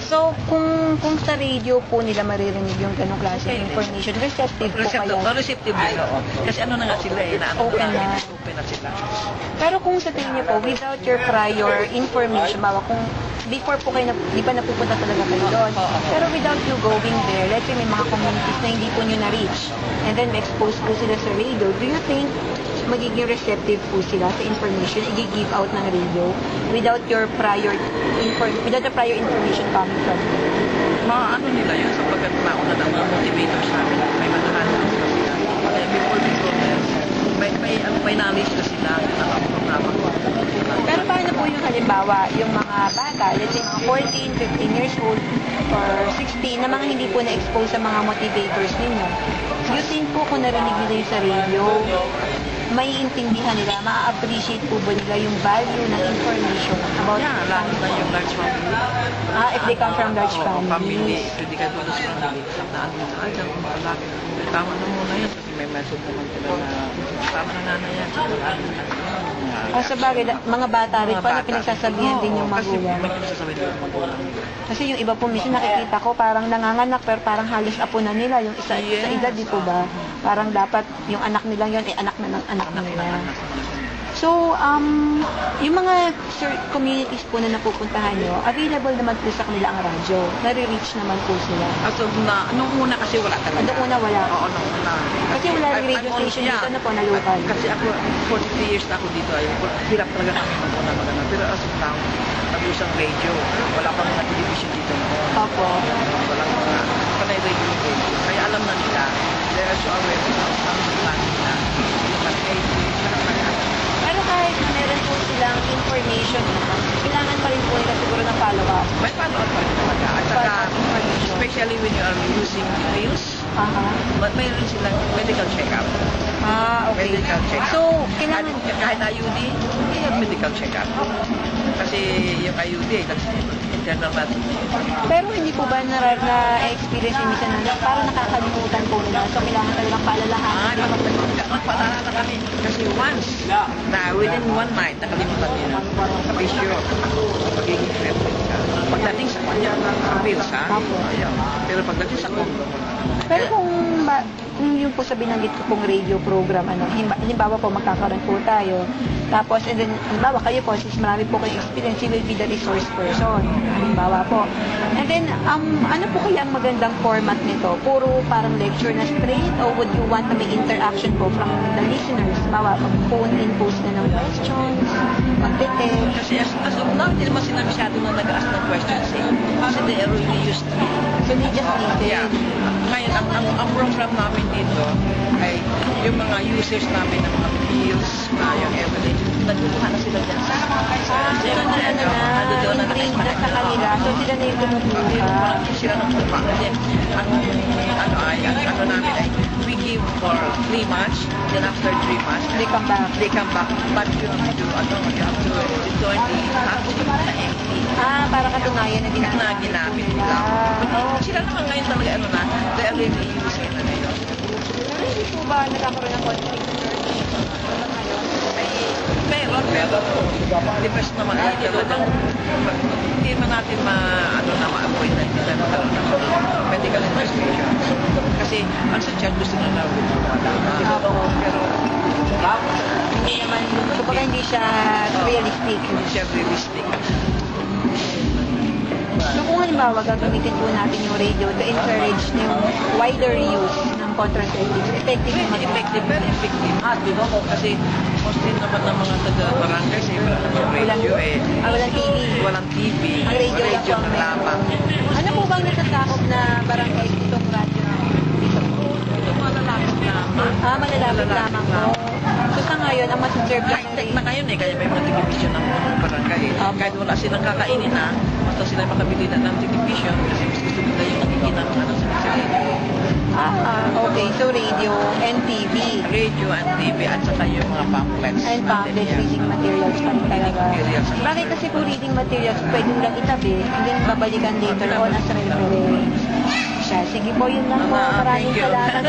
So, kung sa radio po nila maririnig yung ganong klase ng information, receptive po kayo? Receptive din, oo. Kasi ano na nga sila eh, Open na. Open na sila. Pero kung sa tingin niyo po, without your prior information, bawa kung before po kayo, di ba napupunta talaga kayo doon? Pero without you going there, let's say may mga communities na hindi po nyo na-reach, and then ma-expose po sila sa radio, do you think magiging receptive po sila sa information i-give out ng radio without your prior information coming from you? Ano nila yun, sapagkat mauna na mga motivators namin, may manahan na sila. Kaya before may knowledge na sila ng ang programa. Pero paano po yung halimbawa, yung mga bata, let's say mga 14, 15 years old, or 16, na mga hindi po na-expose sa mga motivators ninyo? You think po kung narinig nila yung sa radio, may intindihan nila, ma-appreciate po ba nila yung value ng information about... Yeah, lalo na yung large family. If they come from large families. Family, hindi ka doon sa family. Saan na ano na, malaki. Tama na muna yan kasi may message naman sila na tama na nanay yan. Sa bagay, mga bata rin pa na pinagsasabihan din yung magulang. Kasi may pinagsasabihan din yung magulang. Kasi yung iba po, minsan nakikita ko, parang nanganganak, pero parang halos apo na nila. Yung isa, sa edad, di po ba? Parang dapat yung anak nila yun, anak na ng anak nila. So, yung mga communities po na napupuntahan nyo, available naman po sa kanila ang radyo. Nare-reach naman po sila. Nung una kasi wala talaga. Nung una wala? Oo, nung una. Kasi wala rin radio station dito na po na local. Kasi ako, 43 years na ako dito. Hirap talaga kami mag-una magana. Pero as of now, nag-usang radio. Wala pang mga television dito noon. Opo. Walang mga panay radio. Kaya alam na nila. They are so aware of ang plan nila. Pero kahit na meron po silang information, kailangan pa rin po nila siguro ng follow-up. May follow-up pa rin talaga. At saka, especially when you are using pills, mayroon silang medical check-up. Okay. Medical check-up. So, kailangan... Kahit IUD, hindi yung medical check-up. Kasi yung IUD, that's internal medicine. Pero hindi po ba na-experience yung minsan na parang nakakalimutan po nila? So, kailangan talagang paalalahanan. Nagpaalala na kami. Kasi once, na within one night, nakalimutan nila. Sabi sure, magiging friendly ka. Pagdating sa kanya, pills ha? Ayaw. Pero pagdating sa kondo, pero kung yung po sa binanggit ko pong radio program, halimbawa po magkakaroon po tayo, tapos, and then, halimbawa kayo po, since marami po kayong experience, you will be the resource person, halimbawa po. And then, ano po kaya ang magandang format nito? Puro parang lecture na straight, or would you want na may interaction po from the listeners? Halimbawa, phone in, post na ng questions, mag-detect. Kasi as of now, hindi naman sila masyado na nag-ask ng questions eh. Kasi they are really used to it. So, they just listen. Yeah. Ngayon, ang program namin dito ay yung mga users namin ng mga pills, yung everyday, nagkukuha na sila dyan. Sila na in-bring na sa kanila. So, sila na yung kumukuha. Sila nagkukuha. Kasi ano namin ay, we give for 3 months, then after 3 months, They come back. But you have to join the active na FT. Para katunayan na ginamit nila. Sila naman ngayon talaga, they are really using na ngayon. Hindi po ba nagkakaroon ng conflict of interest? Meron, pero depressed naman dito. Hindi man natin ma-avoid na hindi tayo magkaroon ng medical investigation. Kasi ang sa chat gusto na lang pero hindi naman, kumbaga hindi siya realistic. Hindi siya realistic. So kung halimbawa gagamitin po natin yung radio to encourage yung wider use ng contraceptives, effective naman. Effective, very effective. Kasi mostly naman ng mga taga-barangay sa iba ng radio walang TV. Walang TV. Ang radio lang lamang. Ano po bang nasasakop na barangay itong radio? Ito malalapit lamang. Malalapit lamang po. So sa ngayon, ang masaserve lang high-tech na ngayon kaya may mga television ng mga barangay Kahit wala silang kakainin basta sila makabili na ng television kasi mas gusto nila yung nakikita ng sa radio. Okay. So radio and TV. Radio and TV at saka yung mga pamphlets. And pamphlets, reading materials pa rin talaga. Bakit kasi po reading materials, pwede lang itabi, and then babalikan later on as reference. Sige po, yun lang po. Maraming salamat.